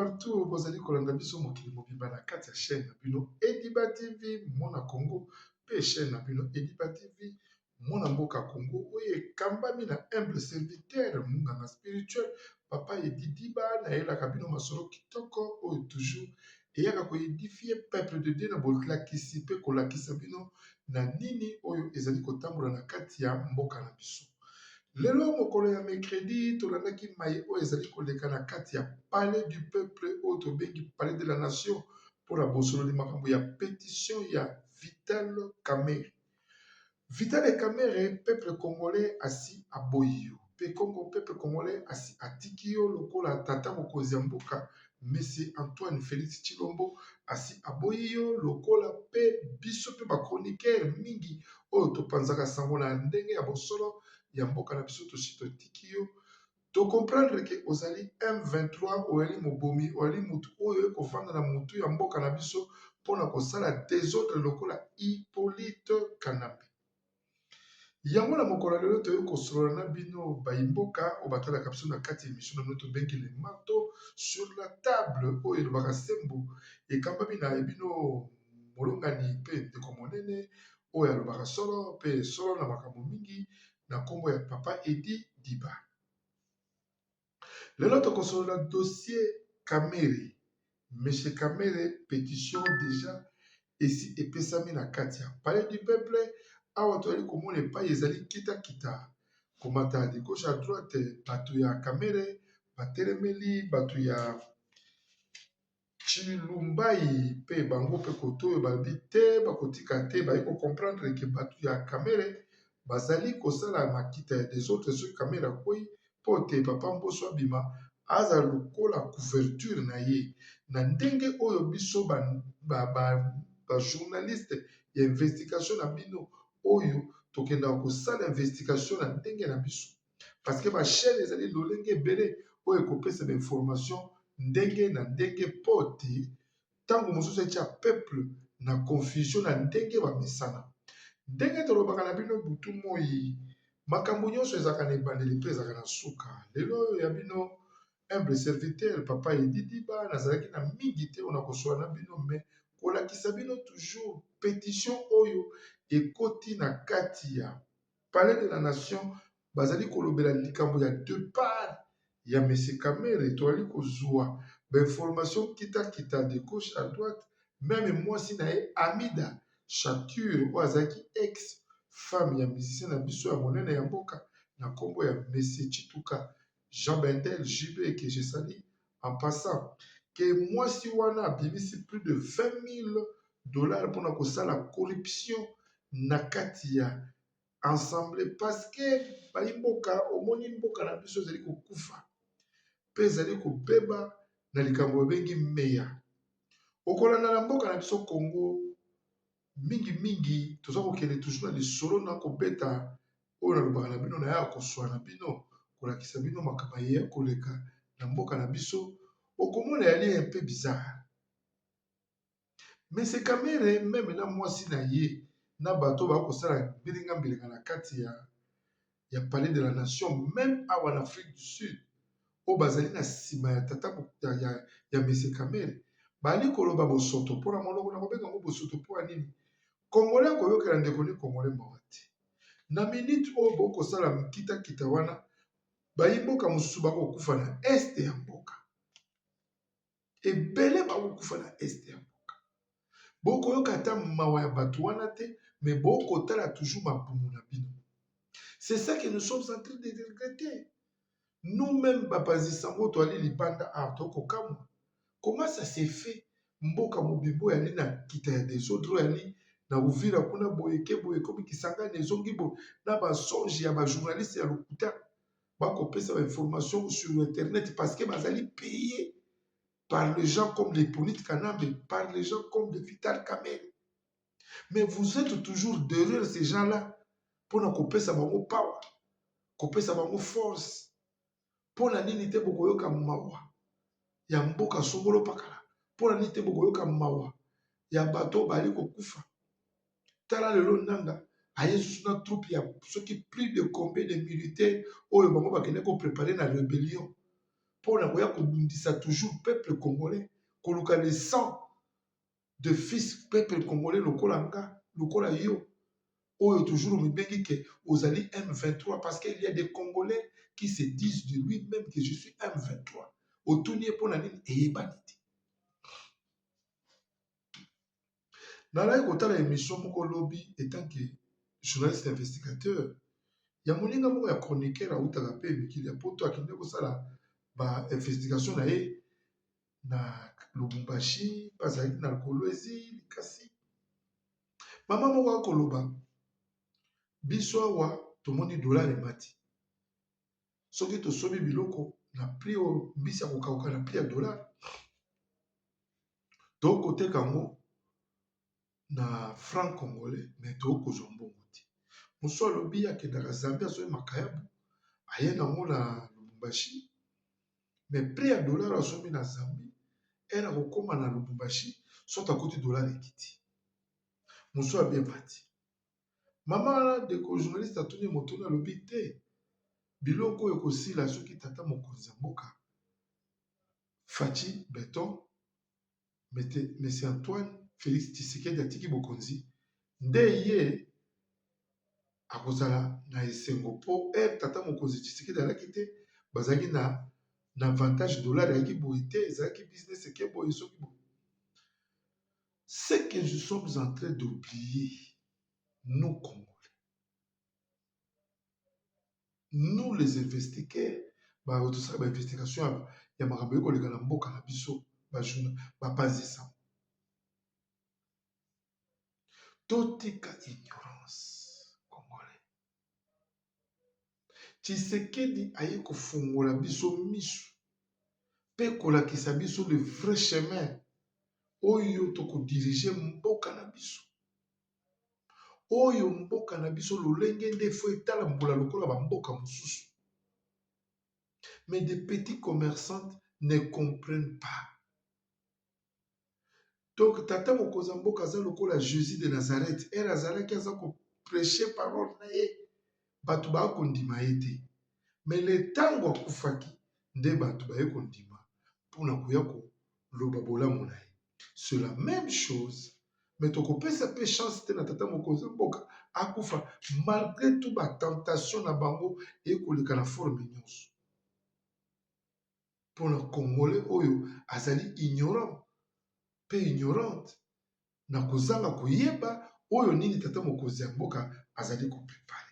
partout, vous allez kolanda biso mokili mobimba na kati ya chaîne na bino Ediba TV mona Congo pe chaîne na bino Ediba TV mona mboka Congo oyo ekambami na humble serviteur munganga spirituel papa Ediba na yelaka bino masolo kitoko oyo toujours eyaka koedifie peuple de Dieu na bolakisi pe kolakisa bino na nini oyo ezali kotambola na kati ya mboka na biso. Lelo mokolo ya mercredi tolandaki mai oyo ezali koleka na kati ya palais du peuple oyo tobengi palais de la nation mpona bosololi makambo ya pétition ya Vital Kamerhe. Vital Kamerhe, peuple congolais asi aboyi yo pe Congo peuple congolais asi atiki yo lokola tata mokonzi ya mboka Monsieur Antoine Félix Tshilombo asi aboyi yo lokola pe biso pe bachroniqueur mingi oyo topanzaka sango na ndenge ya bosolo ya mboka na biso tosi totiki yo to comprendre ke ozali M23 oyali mobomi oyali mutu oyo ekofanda na mutu ya mboka na biso mpona kosala désordre lokola Hippolyte Kanambe. Yango na mokolo lelo toyei kosolola na bino bayimboka oyo batalaka biso na kati ya émission na bino tobengi le marteau sur la table oyo elobaka sembo ekambami na bino molongani mpe ndeko monene oyo alobaka solo mpe solo na makambo mingi na nkombo ya papa Edi Diba. Lelo tokosolola dossier Kamerhe. Monsieur Kamerhe, pétition déjà esi epesami na kati ya palais du peuple awa toyali komona epai ezali kita komata de gauche à droite bato ya Kamerhe batelemeli bato ya Chilumbai mpe bango mpe koto oyo babi te bakotika te bayi kocomprendre ke bato ya Kamerhe bazali kosala makita ya des autres soki Kamerhe akwei mpo te papa mboso abima aza lokola couverture na ye na ndenge oyo biso bajournaliste ya investigation na bino oyo tokendaka kosala investigation na ndenge na biso parce que bachaîne ezali lolenge ebele oyo ekopesa bainformation ndenge na ndenge mpo te ntango mosusu etya peuple na confusion na ndenge bamesana. Ndenge tolobaka na bino butu moi makambo nyonso ezalaka na ebandeli mpe ezalaka na suka. Lelo oyo ya bino humble serviteur papa Edi Diba nazalaki na mingi te ona kosola na bino me kolakisa bino toujours pétition oyo ekoti na kati ya palais de la nation bazali kolobela likambo ya deux part ya Monsieur Kamerhe toali kozwa bainformation kita de gauche à droite même mwasi na ye Amida Chature oyo azalaki ex femme ya musicien na biso ya monene ya mboka na nkombo ya Monsieur Chituka Jean Bendel JB que je salue en passant que mwasi wana abimisi plus de 20 000 $ mpona kosala corruption na kati ya ensemble parce que bayimboka omoni mboka na biso ezali kokufa mpe ezali kobeba na likambo babengi meya okolanda na mboka na biso Congo mingi toza kokende toujours na lisolo na kobeta oyo nalobaka na bino na ya koswa na bino kolakisa bino makambo ya koleka na mboka na biso okomona yali un peu bizarre. Monsieur Kamerhe meme na mwasi na ye na bato bakosala mbilinga na kati ya palais de la nation même awa en Afrique du Sud oyo bazali na nsima ya tata ya Monsieur Kamerhe bali koloba bosoto mpona molongo na kobenga ngo bosoto mpo ya nini Congolais akoyokela ndeko ni Congolais mawa te na minute oyo bokosala kita wana bayimboka mosusu bakokufa na este ya mboka ebele bakokufa na este ya mboka bokoyoka ata mawa ya bato wana te mais bokotala toujours mabumu na bino. C'est ça que nous sommes en train de regretter. Nous-mêmes bapanzi sango toali libanda tokokamwa. Comment ça s'est fait mboka mobimbo yali na kita ya des autres yali na Uvira kuna boyeke komi Kisangani ezongi bo na basonge ya bajournaliste ya lokuta bakopesa bainformation sur internet parce que bazali payé par les gens comme les Hippolyte Kanambe, par les gens comme les Vital Kamerhe. Mais vous êtes toujours derrière ces gens-là pour na kopesa bango power, kopesa bango force. Pour na nini te bokoyoka mawa ya mboka songolo pakala. Pour na nini te bokoyoka mawa ya bato bali kokufa. Tala lelo nanga ayesu na troupe ya soki plus de combien de militaires oyo bango bakende ko préparer na rébellion. pour la voya kobundisa toujours peuple congolais, koluka le sang de fils peuple congolais lokola nga, lokola yo. Oyo toujours mibengi ke ozali M23 parce qu'il y a des Congolais qui se disent de lui-même que je suis M23. Otuni pour la nini eyebaniti. Nala kotala émission moko lobby étant que journaliste investigateur, ya moninga moko ya chroniqueur a utaka pe mikili ya poto akinde kosala ba investigation na ye na Lubumbashi, bazali na Kolwezi, Likasi. Mama moko akoloba biso awa tomoni dollar emati. Soki tosomi biloko na prix o mbisi ya kokauka na prix ya dollar. Tokote kango na franc congolais mais tokozwa mbongo te. Moso alobi akendaka Zambia soki makayabu aye nango na Lubumbashi mais prix ya dollar asomi na Zambie era kokoma na Lubumbashi soki akoti dollar ekiti. Moso abi emati. Mama de journaliste atuni motoni alobi te biloko oyo kosila soki tata mokonzi ya mboka Fachi Beton Monsieur Antoine Félix Tshisekedi atiki bokonzi nde ye akozala na esengo po tata mokonzi Tshisekedi alaki te bazalaki na avantage dollar yaki boye te ezalaki business eke boye soki boye. Ce que nous sommes en train d'oublier, nous Congolais, nous les investigateurs, investigation ya makambo ekoleka na mboka na biso bapanzisa totika ignorance congolais. Tshisekedi aye kofungola biso misu pe kolakisa biso le vrai chemin oyo tokodirige mboka na biso. Oyo mboka na biso lolenge nde fo etala mbula lokola ba mboka mosusu. Mais des petits commerçants ne comprennent pas. Donc tata mokonzi ya mboka aza lokola Jésus de Nazareth. Et Nazareth aza ko prêcher parole na ye. Bato ba kondima ye te. Mais le tango akufaki nde bato ba ye kondima pona koya ko loba bolamu na ye. C'est la même chose. Mais tu peux pas chance de tata mokonzi mboka akufa malgré tout ba tentation na bango et koleka na forme nyonso. Pour le Congolais oyo azali ignorant pe ignorante na kozanga koyeba oyo nini tata mokonzi ya mboka azali ko préparer.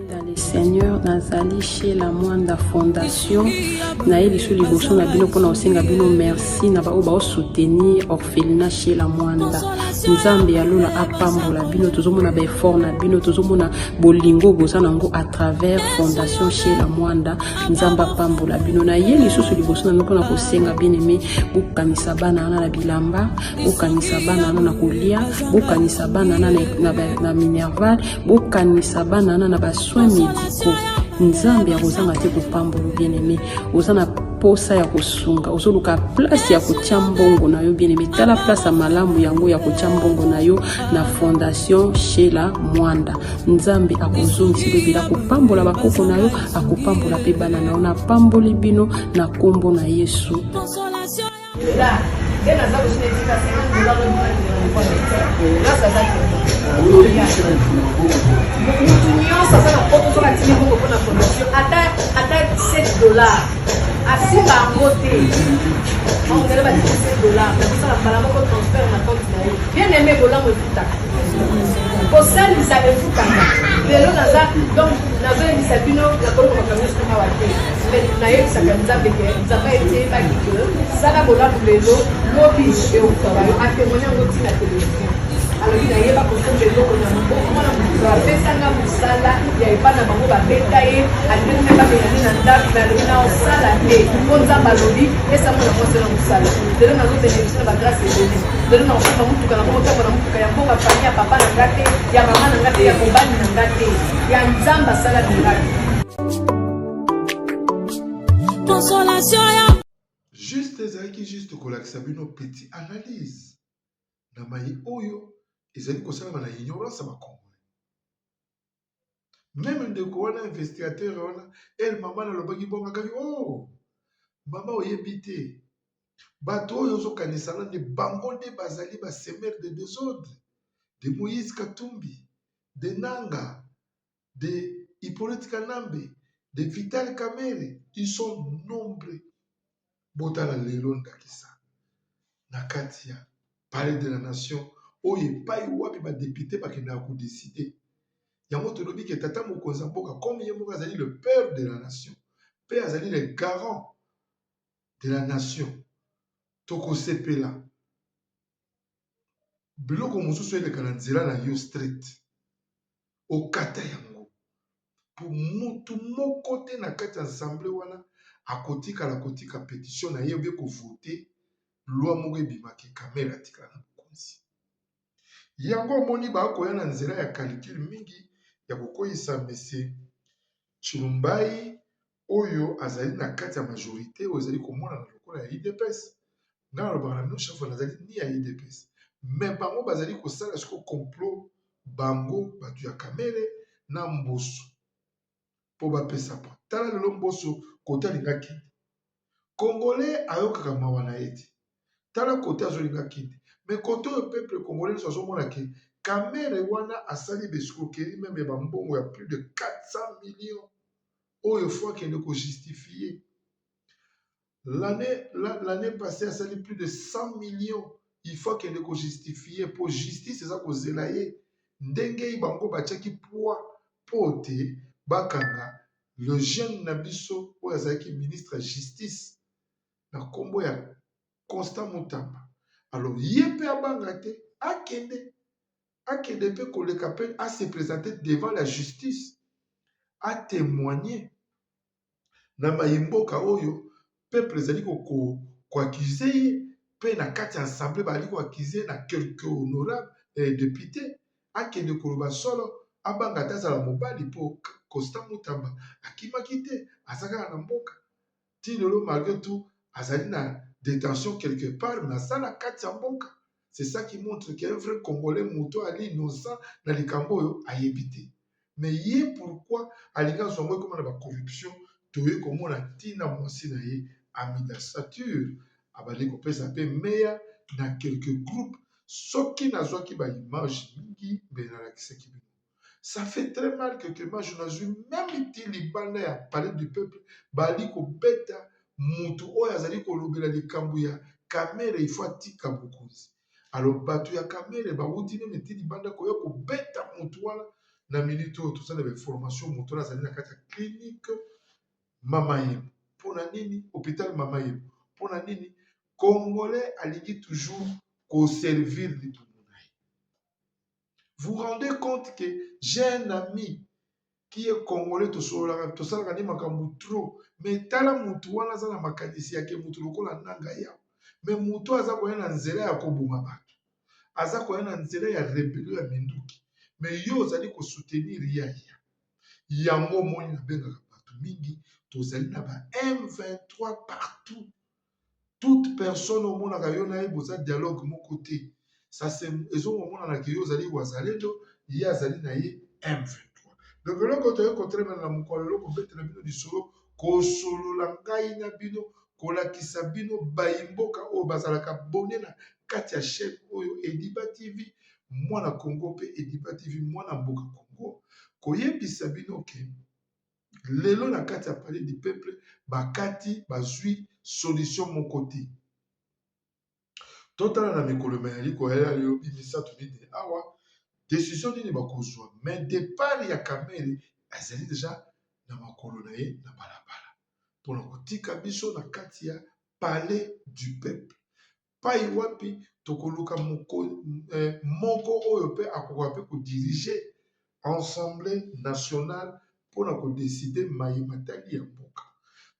Dans le Seigneur nazali chez la Mwanda Fondation na eli sous liboso na bino pona osenga bino merci na ba oba soutenir orphelinat chez la Mwanda. Nzambe ya lola apambola bino tozomona ba effort na bino tozomona bolingo boza nango à travers Fondation chez la Mwanda. Nzamba apambola bino na eli sous liboso na pona kosenga bien aimé bokanisa bana na bilamba bokanisa bana na kolia bokanisa bana na minerval bokanisa bana na ba soins médicaux. Nzambe ya kozanga te kopambola bien aimé ozana posa ya kosunga ozoluka place ya kotia mbongo na yo bien aimé tala place ya malamu yango ya kotia mbongo na yo na Fondation chez la Mwanda. Nzambe akozongisa bebila kopambola bakoko na yo akopambola pe bana na yo na pamboli bino na kombo na Yesu. Alors il y a pas pour que l'eau qu'on a beaucoup on fait ça dans le sala il y a pas dans bango ba betaye à dire même pas bien dans date mais le na sala et on za balodi et ça mon pense dans le sala de là nous bénéficier de grâce de Dieu de là on fait mutu kana mota kana mutu ya mboka famille papa na ngate ya mama na ngate ya mobali na ngate ya nzamba sala de ngate Juste ezalaki juste kolakisa bino petit analyse na mai oyo ezali kosalama na ignorance ya bakongolais. Même ndeko wana investigateur wana mama nalobaki bongo akaki mama oyebi te bato oyo ozokanisa nde bango nde bazali basemere de désordre de Moïse Katumbi, de Nanga, de Hippolyte Kanambe, de Vital Kamerhe. Ils sont nombreux. Botala lelo ndakisa na kati ya palais de la nation oyo epai wapi badepute bakendaka kodeside yango tolobi ke tata mokonzi ya mboka comme ye moko azali le père de la nation mpe azali le garant de la nation. Tokosepela biloko mosusu eleka na nzela na yo street okata yango po mutu moko te na kati ya assemblée wana kotika pétition na ye obe kovote loi moko ebimaki Kamere atikala na bokonzi. Yango omoni bakoya na nzela ya calcul mingi ya kokoyisa Monsieur Chilumbai oyo azali na kati ya majorité oyo ezali komona na lokola ya UDPS. Nga nalobaka na bino chef nazali ni ya UDPS mais bango bazali kosala siko complot bango bato ya Kamere na Mbosso po bapesa po. Tala lelo Mbosso kote alingaki Congolais ayokaka mawa na ye te. Tala kote azolinga kinde mais kote oyo peuple congolais nyonso azomona ke Kamere wana asali bescroquerie même ya bambongo ya plus de 400 millions oyo fois akende kojustifie. L'année passée asali plus de 100 millions il faut akende kojustifie po justice eza kozela ye ndenge bango batiaki poids po te bakanga le jeune na biso oyo azalaki ministre ya justice na nkombo ya Constant Mutamba. Alors ye mpe abanga te akende mpe koleka mpe ase présenter devant la justice a témoigner na mayimboka oyo peuple ezali koaccuse ye mpe na kati ya assemblée bazali koaccuse na quelques honorables députés akende koloba solo abanga te azala mobali mpo Constant Mutamba akimaki te aza kaka na mboka ti lelo malgré tout azali na détention quelque part mais aza na kati ya mboka. C'est ça qui montre qu'un vrai Congolais moto ali innocent na likambo oyo ayebi te. Mais ye pourquoi alinga zongo ekoma na bacorruption toye komona ntina mwasi na ye Amida Sature abali kopesa mpe meya na quelques groupes soki nazwaki baimage mingi mbe nalakisaki bino. Ça fait très mal que je nazwi même ti libanda ya palais du peuple bali kobeta mutu oyo azali kolobela likambo ya Kamere il faut atika bokonzi. Alors bato ya Kamere bauti nene ti libanda koya kobeta mutu wana na minute oyo tosala bainformation mutu wana azali na kati ya clinique Mama Yembo. Pona nini hôpital Mama Yembo? Pona nini Congolais alingi toujours koservir litumbu na ye. Vous rendez compte que j'ai un ami qui est Congolais tosalaka ni makambo trop mais tala mutu wana aza na makanisi yake mutu lokola nanga ya mais mutu aza koya na nzela ya koboma bato aza koya na nzela ya rebelio ya minduki mais yo ozali kosoutenir yaya yango moni nabengaka bato mingi tozali na ba M23 partout. Toute personne omonaka yo na ye boza dialogue moko te ça c'est ezomonanaka yo ozali wazalendo ye azali na ye M23. Donc eloko toye kotremela na mokolo eloko betela bino lisolo kosolola ngai na bino kolakisa bino bayimboka oyo bazalaka bone na kati ya chaîne oyo Ediba TV mwana Congo mpe Ediba TV mwana mboka Congo koyebisa bino ke lelo na kati ya palais du peuple bakati bazwi solution moko te. Totala na mikolo mayali koyela lelo bimisatu mide awa décision nini bakozwa mais départ ya Kamere azali deja na makolo na ye na balabala mpona kotika biso na kati ya palais du peuple pai wapi tokoluka moko oyo mpe akoka mpe kodirige assemblée nationale mpona kodeside mayematali ya mboka.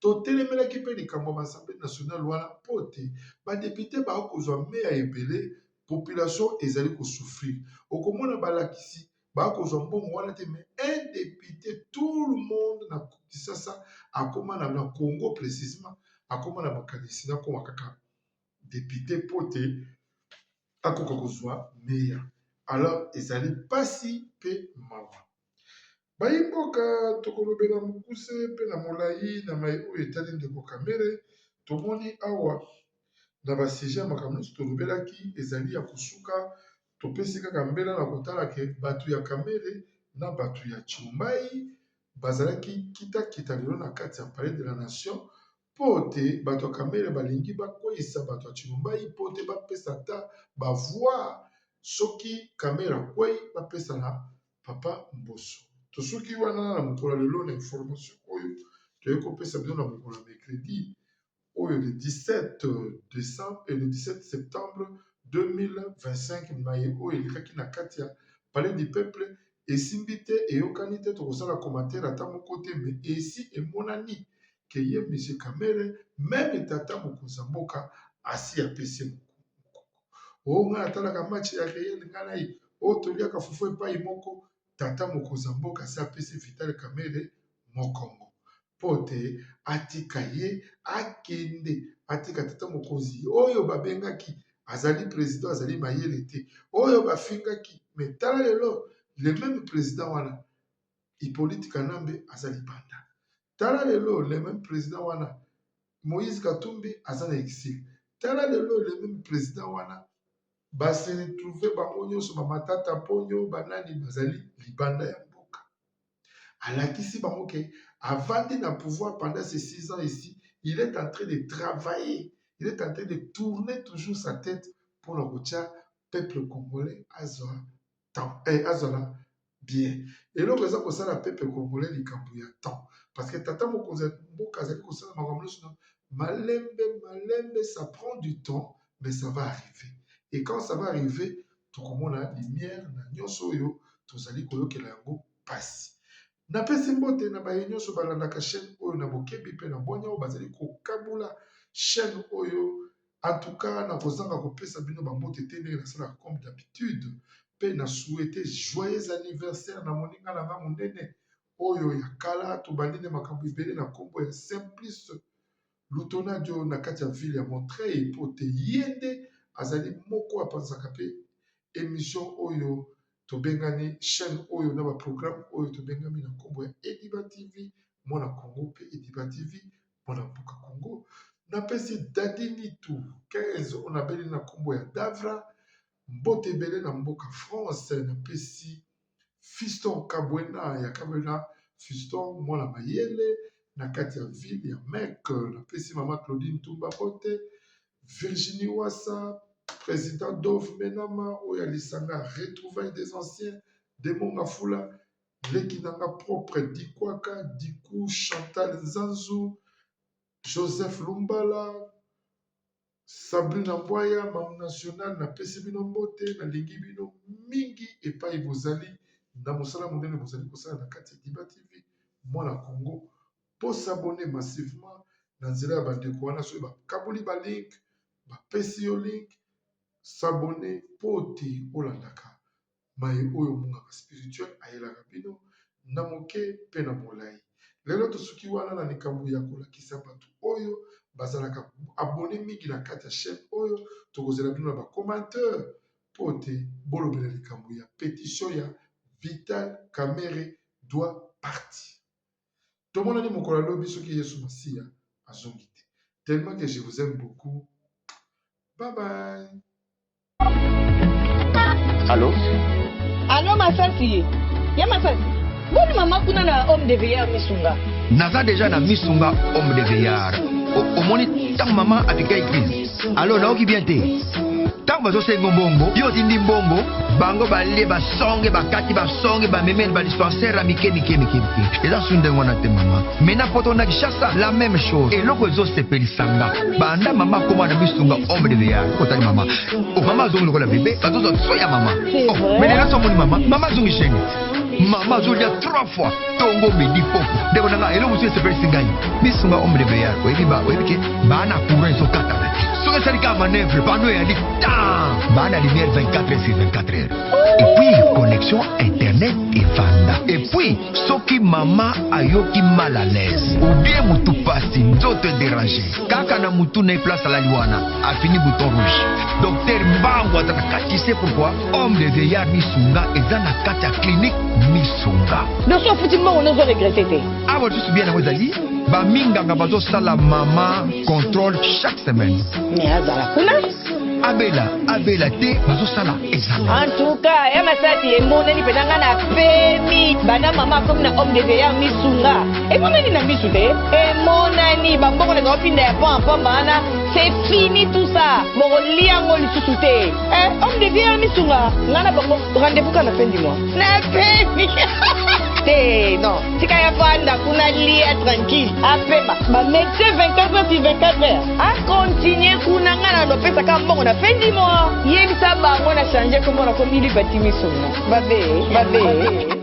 Totelemelaki mpe likambo ya assemblée nationale wana mpo te badepute bakozwa meya ebele population ezali kosouffrir. Okomona balakisi bakozwa mbongo wana te mais un député tout le monde na Kinshasa akoma na Congo précisément akoma na makanisi na koma kaka député pote akoka kozwa meya. Alors ezali pasi pe mawa. Bayimboka tokolobela mukuse pe na molai na mai oyo etali ndeko Kamere tomoni awa na basije ya makambo nyonso tolobelaki ezali ya kosuka topesi kaka mbela na kotala ke bato ya Kamere na bato ya Chimbai bazalaki kita lelo na kati ya palais de la nation po te bato ya Kamere balingi bakweyisa bato ya Chimbai po te bapesa ata bavoi soki Kamere akwei bapesa na Papa Mbosso. Tosuki wana na mokolo lelo na information oyo toye kopesa bino na mokolo ya mercredi oyo le 17 décembre et le 17 septembre 2025 maye oyo elekaki na kati ya palais du peuple esimbi te eyokani te tokosala commentaire ata moko te me esi emonani ke ye monsieur Kamere meme tata mokonzi ya mboka asi apesi mokoko oyo ngai atalaka match ya Real ngai nayi oyo toliaka fufu epai moko tata mokonzi ya mboka asi apesi Vital Kamere mokongo po te atika ye akende atika tata mokonzi oyo babengaki azali président azali mayele te oyo bafingaki me tala lelo le même président wana Hippolyte Kanambe azali banda tala lelo le même président wana Moïse Katumbi azali exil tala lelo le même président wana base retrouver bango nyonso bamatata ponyo banani bazali libanda ya mboka alakisi bango ke avandi na pouvoir pendant ces 6 ans ici il est en train de travailler il est en train de tourner toujours sa tête pour le peuple congolais azala bien et donc ça pour ça la peuple congolais likambo ya temps parce que tata mokonzi mboka azali kosala makambo nyonso malembe ça prend du temps mais ça va arriver et quand ça va arriver tokomona lumière na nyonso oyo tozali koyokela yango pasi napesi mbote na baye nyonso balandaka chaîne oyo na bokebi pe na bonya oyo bazali kokabula chaîne oyo en tout cas na kozanga kopesa bino bambote te ndenge nasalaka comme d'habitude pe na souhaiter joyeux anniversaire na moninga na nga monene oyo ya kala tobandi nde makambo ebele na nkombo ya Simplice Lutonadio na kati ya ville ya Montreuil po te ye nde azali moko apanzaka pe émission oyo tobengani chaîne oyo na baprogramme oyo tobengami na nkombo ya Ediba TV mwana Congo pe Ediba TV mwana mboka Congo napesi Dadini tu 15 on abeli na nkombo ya Davra mbote ebele na mboka France napesi Fiston Kabwena ya Kabwena Fiston mwana mayele na kati ya ville ya Mek napesi mama Claudine Tumba Bote Virginie Wassa président Dove Menama oya lisanga retrouvailles des anciens Demonga Fula Lekinanga propre Dikwaka Diku Chantal Zanzou Joseph Lumbala Sabrina Mboya Mam National na pesi bino mbote na lingi bino mingi epai bozali na mosala monene bozali kosala na kati ya Diba TV mwana Congo pour s'abonner massivement na nzela ya bandeko wana soki bakaboli balink bapesi yo link s'abonner po te olandaka maye oyo mongaka spirituel ayelaka bino na moke pe na molai lelo tosuki wana na likambo ya kolakisa bato oyo bazalaka abone mingi na kati ya chaîne oyo tokozela bino na bacommentaire po te bolobela likambo ya pétition ya Vital Kamere doit partir tomonani mokolo alobi soki Yesu Masiya azongi te tellement que je vous aime beaucoup bye bye. Allô? Allô, ma soeur, si. Ya ma soeur. Bon, maman, kuna na homme de veillard misunga. Naza déjà na misunga homme de veillard. Au moni tant maman a piqué église. Alors là qui bien té. Tant bazo se ngombongo, yo tindi mbongo, bango balé ba songe ba kati ba songe ba memel ba dispensaire a mike. Et là sunde ngona te maman. Mena poto na kishasa la même chose. Et loko zo se pelisanga. Banda maman comment na misunga homme de veillard. Kota ni maman. O maman zo ngolo la bébé, bazo zo soya maman. Oh, mais là so moni maman, maman zo ngisheni. Maman zo dia 3 fois. Tongo me di popo. Deko nanga elo musu se pelisingani. Misunga homme de veillard. Webi ke bana courant so kata. Soka sarika manœuvre pano ya di Bana lumière 24h/24h. Et puis connexion internet et vanda. Et puis soki mama ayoki mal à l'aise ou bien mutu pasi nzoto dérange découragé. Kaka na mutu na place à la Luana a fini bouton rouge. Docteur Mbango a tu sais pourquoi? Homme de vieillard Misunga et dans la carte clinique Misunga. Non, sauf que on a regretté. Ah, vous tu bien à vous ali? Ba minganga bazo sala mama contrôle chaque semaine. Mais azala kuna? Abela te bazo sala examen. En tout cas, ya masati e monani penanga na pemi. Bana mama comme na homme de vieillard Misunga. Et monani na misute. Et monani bamboko na kopinda ya pampa bana. C'est fini tout ça. Moroli yango lisusuté. Homme de vieillard Misunga. Ngana bango rendez-vous quand la fin du mois. Na pemi. Non, si kaya panda kuna lia tranquille. Apema, ba médecin 24 heures sur 24 heures. A continuer kuna ngana no pesa ka mbongo na fin du mois. Yebisa bango na changer comme on a commis le bâtiment. Babe.